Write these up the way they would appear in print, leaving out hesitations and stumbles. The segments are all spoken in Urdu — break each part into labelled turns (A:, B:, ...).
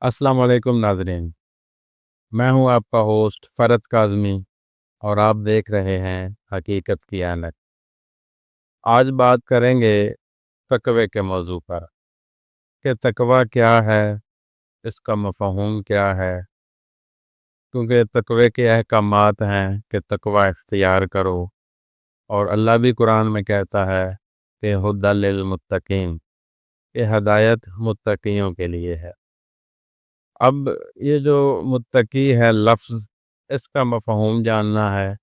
A: السلام علیکم ناظرین، میں ہوں آپ کا ہوسٹ فرد کاظمی اور آپ دیکھ رہے ہیں حقیقت کی اینک۔ آج بات کریں گے تقوی کے موضوع پر کہ تقوی کیا ہے، اس کا مفہوم کیا ہے، کیونکہ تقوی کے احکامات ہیں کہ تقوی اختیار کرو، اور اللہ بھی قرآن میں کہتا ہے کہ ھدی للمتقین، یہ ہدایت متقیوں کے لیے ہے۔ اب یہ جو متقی ہے لفظ، اس کا مفہوم جاننا ہے۔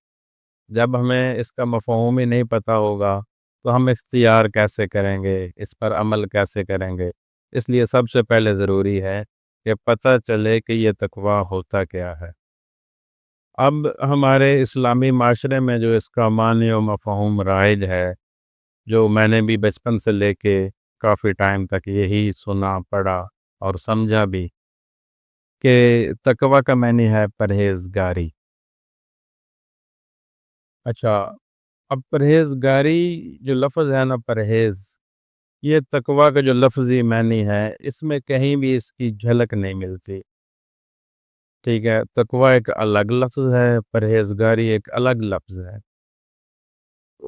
A: جب ہمیں اس کا مفہوم ہی نہیں پتہ ہوگا تو ہم اختیار کیسے کریں گے، اس پر عمل کیسے کریں گے؟ اس لیے سب سے پہلے ضروری ہے کہ پتہ چلے کہ یہ تقوی ہوتا کیا ہے۔ اب ہمارے اسلامی معاشرے میں جو اس کا معنی و مفہوم رائج ہے، جو میں نے بھی بچپن سے لے کے کافی ٹائم تک یہی سنا پڑھا اور سمجھا بھی، کہ تقوی کا معنی ہے پرہیزگاری۔ اچھا، اب پرہیزگاری جو لفظ ہے نا، پرہیز، یہ تقوی کا جو لفظی معنی ہے، اس میں کہیں بھی اس کی جھلک نہیں ملتی۔ ٹھیک ہے، تقوی ایک الگ لفظ ہے، پرہیزگاری ایک الگ لفظ ہے،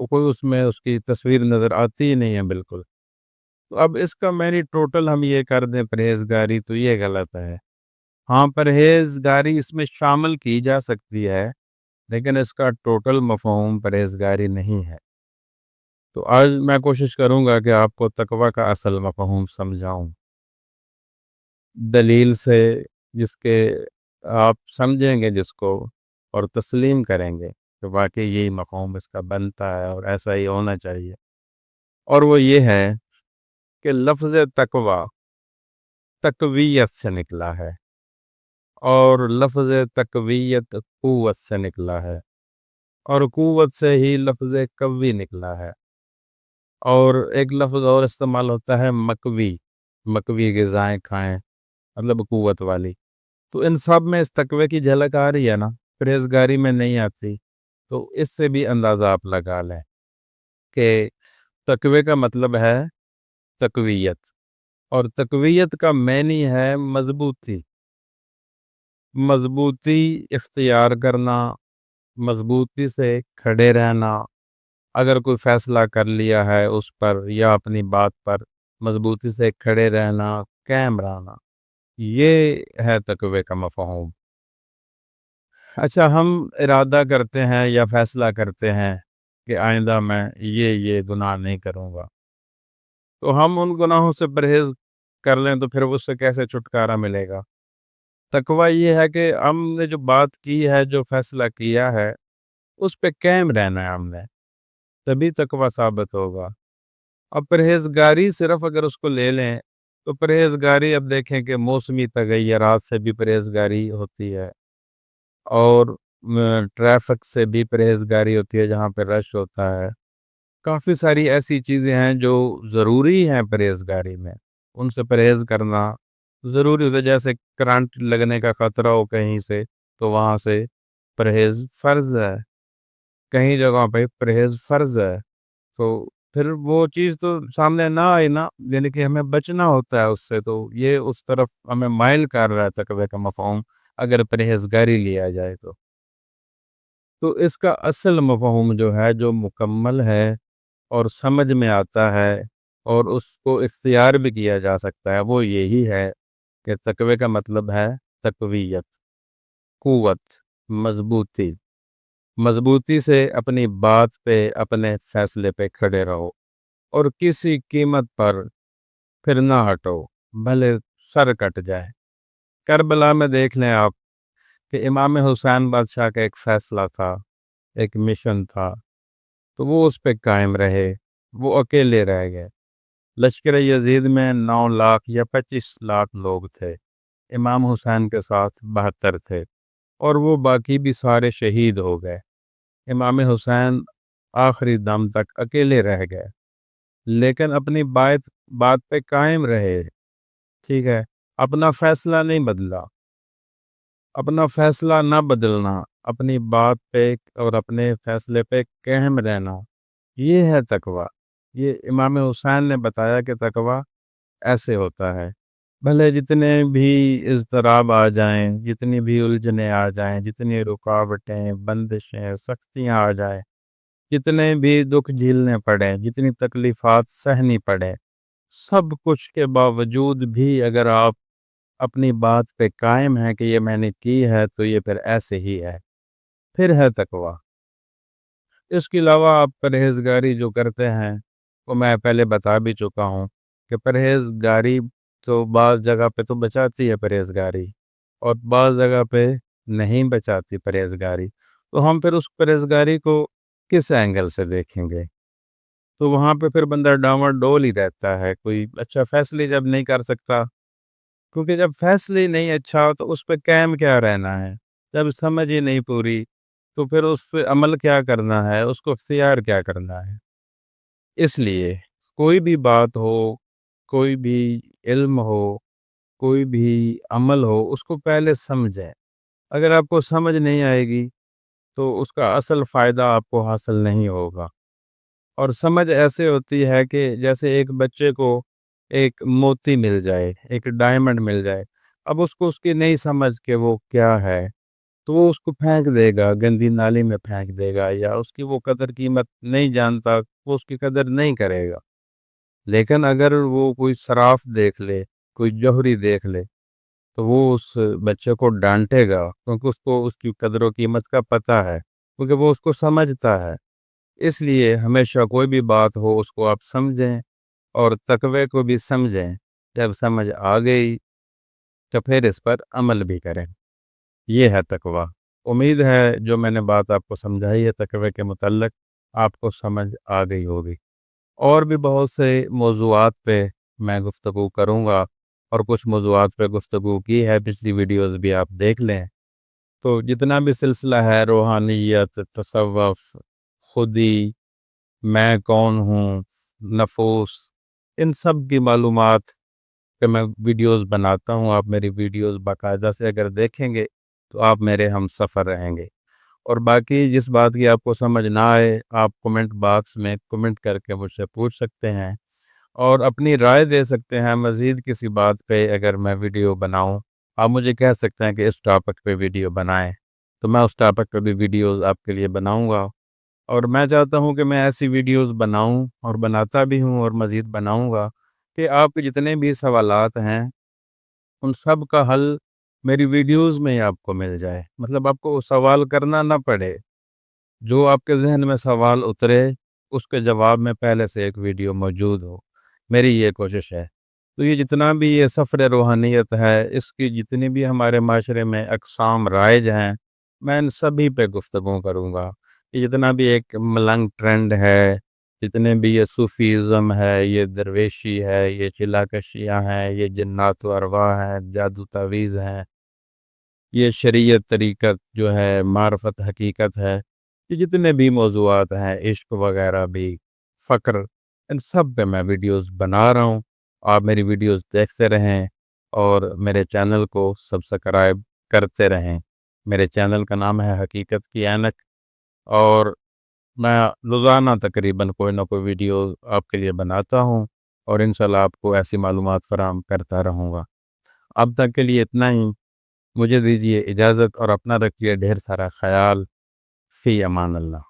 A: کوئی اس میں اس کی تصویر نظر آتی ہی نہیں ہے بالکل۔ تو اب اس کا معنی ٹوٹل ہم یہ کر دیں پرہیزگاری، تو یہ غلط ہے۔ ہاں، پرہیزگاری اس میں شامل کی جا سکتی ہے، لیکن اس کا ٹوٹل مفہوم پرہیزگاری نہیں ہے۔ تو آج میں کوشش کروں گا کہ آپ کو تقوی کا اصل مفہوم سمجھاؤں، دلیل سے، جس کے آپ سمجھیں گے جس کو اور تسلیم کریں گے کہ واقعی یہی مفہوم اس کا بنتا ہے اور ایسا ہی ہونا چاہیے۔ اور وہ یہ ہے کہ لفظ تقوی تقویت سے نکلا ہے، اور لفظ تقویت قوت سے نکلا ہے، اور قوت سے ہی لفظ قوی نکلا ہے۔ اور ایک لفظ اور استعمال ہوتا ہے مقوی، مقوی غذائیں کھائیں، مطلب قوت والی۔ تو ان سب میں اس تقوی کی جھلک آ رہی ہے نا، پرہیزگاری میں نہیں آتی۔ تو اس سے بھی اندازہ آپ لگا لیں کہ تقوی کا مطلب ہے تقویت، اور تقویت کا معنی ہے مضبوطی، مضبوطی اختیار کرنا، مضبوطی سے کھڑے رہنا۔ اگر کوئی فیصلہ کر لیا ہے اس پر یا اپنی بات پر مضبوطی سے کھڑے رہنا، قائم رہنا، یہ ہے تقوی کا مفہوم۔ اچھا، ہم ارادہ کرتے ہیں یا فیصلہ کرتے ہیں کہ آئندہ میں یہ گناہ نہیں کروں گا، تو ہم ان گناہوں سے پرہیز کر لیں تو پھر اس سے کیسے چھٹکارا ملے گا؟ تقوی یہ ہے کہ ہم نے جو بات کی ہے، جو فیصلہ کیا ہے، اس پہ قائم رہنا ہے ہم نے، تبھی تقوی ثابت ہوگا۔ اب پرہیزگاری صرف اگر اس کو لے لیں تو پرہیزگاری، اب دیکھیں کہ موسمی تغیرات سے بھی پرہیزگاری ہوتی ہے، اور ٹریفک سے بھی پرہیزگاری ہوتی ہے جہاں پہ رش ہوتا ہے۔ کافی ساری ایسی چیزیں ہیں جو ضروری ہیں پرہیزگاری میں، ان سے پرہیز کرنا ضروری ہوتا ہے۔ جیسے کرنٹ لگنے کا خطرہ ہو کہیں سے، تو وہاں سے پرہیز فرض ہے، کہیں جگہوں پہ پرہیز فرض ہے۔ تو پھر وہ چیز تو سامنے نہ آئی نا، یعنی کہ ہمیں بچنا ہوتا ہے اس سے، تو یہ اس طرف ہمیں مائل کر رہا ہے تقوی کا مفہوم، اگر پرہیزگاری لیا جائے تو اس کا اصل مفہوم جو ہے، جو مکمل ہے اور سمجھ میں آتا ہے اور اس کو اختیار بھی کیا جا سکتا ہے، وہ یہی ہے کہ تقوی کا مطلب ہے تقویت، قوت، مضبوطی، مضبوطی سے اپنی بات پہ، اپنے فیصلے پہ کھڑے رہو، اور کسی قیمت پر پھر نہ ہٹو، بھلے سر کٹ جائے۔ کربلا میں دیکھ لیں آپ کہ امام حسین بادشاہ کا ایک فیصلہ تھا، ایک مشن تھا، تو وہ اس پہ قائم رہے، وہ اکیلے رہ گئے۔ لشکر یزید میں 9 لاکھ یا 25 لاکھ لوگ تھے، امام حسین کے ساتھ 72 تھے، اور وہ باقی بھی سارے شہید ہو گئے۔ امام حسین آخری دم تک اکیلے رہ گئے، لیکن اپنی بات پہ قائم رہے۔ ٹھیک ہے، اپنا فیصلہ نہیں بدلا، اپنا فیصلہ نہ بدلنا، اپنی بات پہ اور اپنے فیصلے پہ قائم رہنا، یہ ہے تقوی۔ یہ امام حسین نے بتایا کہ تقوی ایسے ہوتا ہے۔ بھلے جتنے بھی اضطراب آ جائیں، جتنی بھی الجھنیں آ جائیں، جتنی رکاوٹیں، بندشیں، سختیاں آ جائیں، جتنے بھی دکھ جھیلنے پڑیں، جتنی تکلیفات سہنی پڑیں، سب کچھ کے باوجود بھی اگر آپ اپنی بات پہ قائم ہیں کہ یہ میں نے کی ہے تو یہ پھر ایسے ہی ہے، پھر ہے تقویٰ۔ اس کے علاوہ آپ پرہیزگاری جو کرتے ہیں وہ میں پہلے بتا بھی چکا ہوں کہ پرہیزگاری تو بعض جگہ پہ تو بچاتی ہے پرہیزگاری، اور بعض جگہ پہ نہیں بچاتی پرہیزگاری، تو ہم پھر اس پرہیزگاری کو کس اینگل سے دیکھیں گے؟ تو وہاں پہ پھر بندہ ڈاواں ڈول ہی رہتا ہے، کوئی اچھا فیصلے جب نہیں کر سکتا، کیونکہ جب فیصلے نہیں اچھا تو اس پہ قائم کیا رہنا ہے؟ جب سمجھ ہی نہیں پوری تو پھر اس پہ عمل کیا کرنا ہے، اس کو اختیار کیا کرنا ہے؟ اس لیے کوئی بھی بات ہو، کوئی بھی علم ہو، کوئی بھی عمل ہو، اس کو پہلے سمجھیں۔ اگر آپ کو سمجھ نہیں آئے گی تو اس کا اصل فائدہ آپ کو حاصل نہیں ہوگا۔ اور سمجھ ایسے ہوتی ہے کہ جیسے ایک بچے کو ایک موتی مل جائے، ایک ڈائمنڈ مل جائے، اب اس کو اس کی نہیں سمجھ کہ وہ کیا ہے، تو وہ اس کو پھینک دے گا، گندی نالی میں پھینک دے گا، یا اس کی وہ قدر قیمت نہیں جانتا، وہ اس کی قدر نہیں کرے گا۔ لیکن اگر وہ کوئی صراف دیکھ لے، کوئی جوہری دیکھ لے، تو وہ اس بچے کو ڈانٹے گا، کیونکہ اس کو اس کی قدر و قیمت کا پتہ ہے، کیونکہ وہ اس کو سمجھتا ہے۔ اس لیے ہمیشہ کوئی بھی بات ہو اس کو آپ سمجھیں، اور تقوی کو بھی سمجھیں۔ جب سمجھ آ گئی تو پھر اس پر عمل بھی کریں، یہ ہے تقوی۔ امید ہے جو میں نے بات آپ کو سمجھائی ہے تقوی کے متعلق آپ کو سمجھ آ گئی ہوگی۔ اور بھی بہت سے موضوعات پہ میں گفتگو کروں گا، اور کچھ موضوعات پہ گفتگو کی ہے، پچھلی ویڈیوز بھی آپ دیکھ لیں۔ تو جتنا بھی سلسلہ ہے روحانیت، تصوف، خودی، میں کون ہوں، نفوس، ان سب کی معلومات کہ میں ویڈیوز بناتا ہوں، آپ میری ویڈیوز باقاعدہ سے اگر دیکھیں گے تو آپ میرے ہم سفر رہیں گے۔ اور باقی جس بات کی آپ کو سمجھ نہ آئے، آپ کمنٹ باکس میں کمنٹ کر کے مجھ سے پوچھ سکتے ہیں، اور اپنی رائے دے سکتے ہیں۔ مزید کسی بات پہ اگر میں ویڈیو بناؤں، آپ مجھے کہہ سکتے ہیں کہ اس ٹاپک پہ ویڈیو بنائیں، تو میں اس ٹاپک پہ بھی ویڈیوز آپ کے لیے بناؤں گا۔ اور میں چاہتا ہوں کہ میں ایسی ویڈیوز بناؤں، اور بناتا بھی ہوں، اور مزید بناؤں گا، کہ آپ کے جتنے بھی سوالات ہیں ان سب کا حل میری ویڈیوز میں ہی آپ کو مل جائے، مطلب آپ کو سوال کرنا نہ پڑے، جو آپ کے ذہن میں سوال اترے اس کے جواب میں پہلے سے ایک ویڈیو موجود ہو، میری یہ کوشش ہے۔ تو یہ جتنا بھی یہ سفر روحانیت ہے، اس کی جتنی بھی ہمارے معاشرے میں اقسام رائج ہیں، میں ان سبھی پہ گفتگو کروں گا۔ یہ جتنا بھی ایک ملنگ ٹرینڈ ہے، جتنے بھی یہ صوفیزم ہے، یہ درویشی ہے، یہ چلا کشیاں ہیں، یہ جنات و ارواح ہیں، جادو تعویذ ہیں، یہ شریعت طریقت جو ہے، معرفت حقیقت ہے، یہ جتنے بھی موضوعات ہیں، عشق وغیرہ بھی، فقر، ان سب پہ میں ویڈیوز بنا رہا ہوں۔ آپ میری ویڈیوز دیکھتے رہیں، اور میرے چینل کو سبسکرائب کرتے رہیں۔ میرے چینل کا نام ہے حقیقت کی اینک، اور میں روزانہ تقریباً کوئی نہ کوئی ویڈیو آپ کے لیے بناتا ہوں، اور انشاءاللہ آپ کو ایسی معلومات فراہم کرتا رہوں گا۔ اب تک کے لیے اتنا ہی، مجھے دیجیے اجازت، اور اپنا رکھیے ڈھیر سارا خیال۔ فی امان اللہ۔